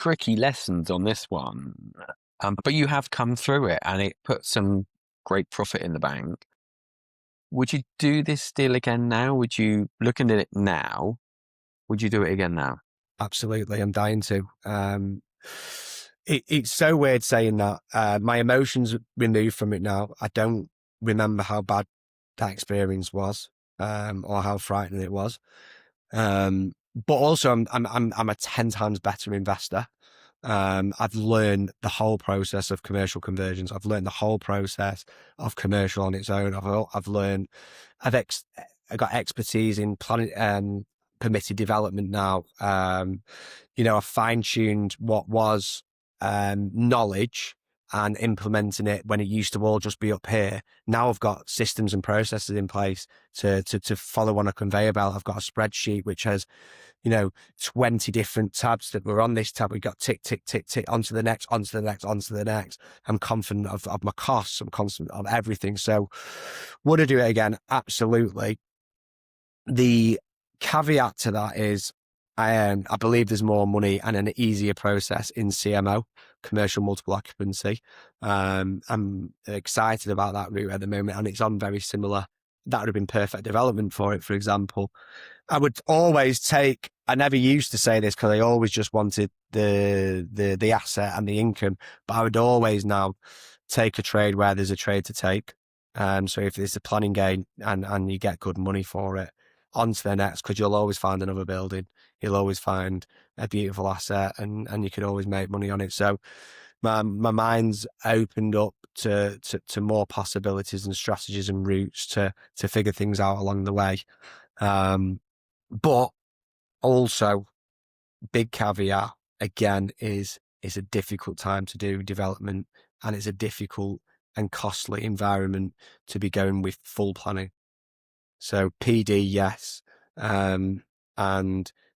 tricky lessons on this one, but you have come through it and it put some great profit in the bank. Would you do this deal again now? Would you, looking at it now, would you do it again now? Absolutely, I'm dying to. It's so weird saying that. My emotions removed from it now. I don't remember how bad that experience was, or how frightening it was. But also, I'm a 10 times better investor. I've learned the whole process of commercial conversions. I've learned the whole process of commercial on its own. I've learned, I got expertise in planning, permitted development now. I've fine tuned what was, knowledge and implementing it when it used to all just be up here. Now I've got systems and processes in place to follow on a conveyor belt. I've got a spreadsheet which has, 20 different tabs that we're on this tab. We've got tick, tick, tick, tick, onto the next, onto the next, onto the next. I'm confident of my costs. I'm confident of everything. So would I do it again? Absolutely. The caveat to that is, I believe there's more money and an easier process in CMO, commercial multiple occupancy. I'm excited about that route at the moment, and it's on very similar. That would have been perfect development for it, for example. I would always take, I never used to say this because I always just wanted the asset and the income, but I would always now take a trade where there's a trade to take. So if it's a planning gain and you get good money for it, on to the next, because you'll always find another building. You'll always find a beautiful asset and you can always make money on it. So my mind's opened up to more possibilities and strategies and routes to figure things out along the way. But also, big caveat again is it's a difficult time to do development, and it's a difficult and costly environment to be going with full planning. So PD, yes, and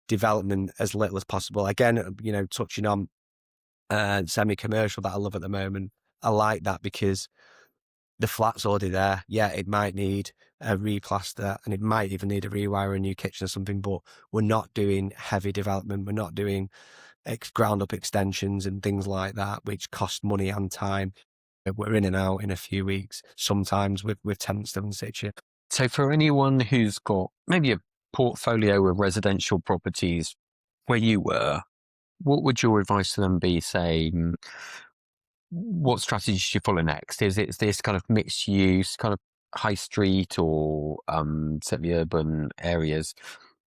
development as little as possible. Again, touching on semi-commercial that I love at the moment. I like that because the flat's already there. Yeah, it might need a replaster and it might even need a rewire, a new kitchen or something, but we're not doing heavy development. We're not doing ground up extensions and things like that, which cost money and time. We're in and out in a few weeks, sometimes with tenants still in situ. So for anyone who's got maybe a portfolio of residential properties where you were, what would your advice to them be? Say, what strategy should you follow next? Is it this kind of mixed use, kind of high street or semi-urban areas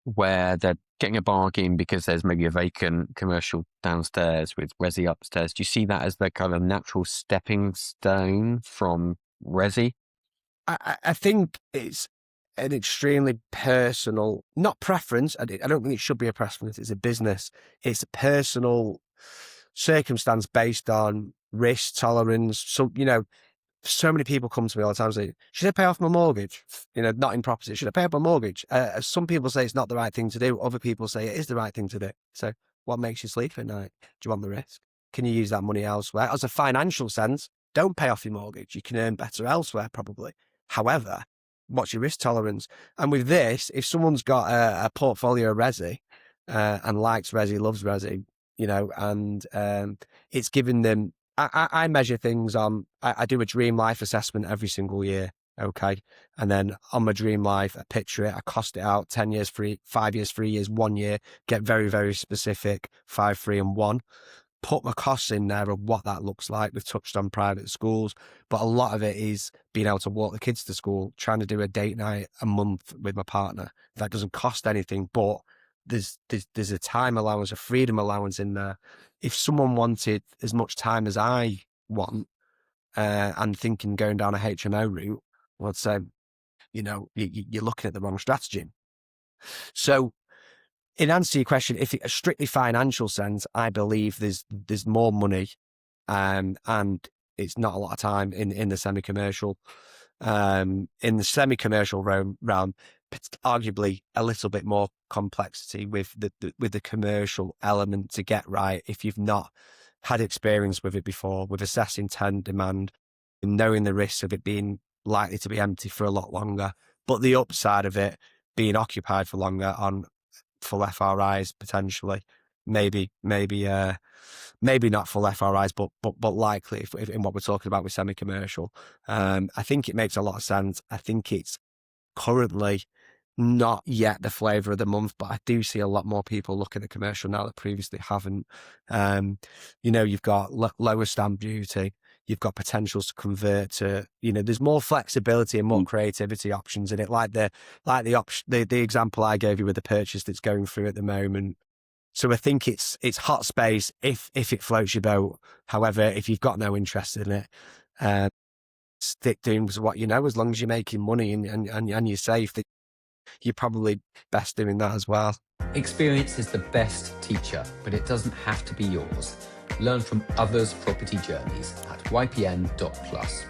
where they're getting a bargain because there's maybe a vacant commercial downstairs with resi upstairs? Do you see that as the kind of natural stepping stone from resi? I think it's an extremely personal, not preference. I don't think it should be a preference. It's a business. It's a personal circumstance based on risk tolerance. So, so many people come to me all the time and say, should I pay off my mortgage? Not in property. Should I pay off my mortgage? Some people say it's not the right thing to do. Other people say it is the right thing to do. So what makes you sleep at night? Do you want the risk? Can you use that money elsewhere? As a financial sense, don't pay off your mortgage. You can earn better elsewhere, probably. However, what's your risk tolerance? And with this, if someone's got a portfolio of resi and likes resi, loves resi, and it's given them, I measure things on, I do a dream life assessment every single year. Okay. And then on my dream life, I picture it, I cost it out 10 years, 5 years, 3 years, 1 year, get very, very specific, 5, 3 and 1. Put my costs in there of what that looks like. We've touched on private schools, but a lot of it is being able to walk the kids to school, trying to do a date night a month with my partner. That doesn't cost anything, but there's a time allowance, a freedom allowance in there. If someone wanted as much time as I want, and thinking going down a HMO route, I'd say, you're looking at the wrong strategy. So, in answer to your question, if it's a strictly financial sense, I believe there's more money, and it's not a lot of time in the semi-commercial. In the semi-commercial realm, it's arguably a little bit more complexity with the commercial element to get right. If you've not had experience with it before, with assessing tenant demand, and knowing the risks of it being likely to be empty for a lot longer, but the upside of it being occupied for longer on full FRIs potentially. maybe not full FRIs, but likely if in what we're talking about with semi-commercial. I think it makes a lot of sense. I think it's currently not yet the flavour of the month, but I do see a lot more people looking at commercial now that previously haven't. You've got lower stamp duty, you've got potentials to convert to, there's more flexibility and more creativity options in it, like the example I gave you with the purchase that's going through at the moment. So I think it's hot space if it floats your boat. However, if you've got no interest in it, stick doing what you know. As long as you're making money and you're safe, you're probably best doing that as well. Experience is the best teacher, but it doesn't have to be yours. Learn from others' property journeys at ypn.plus.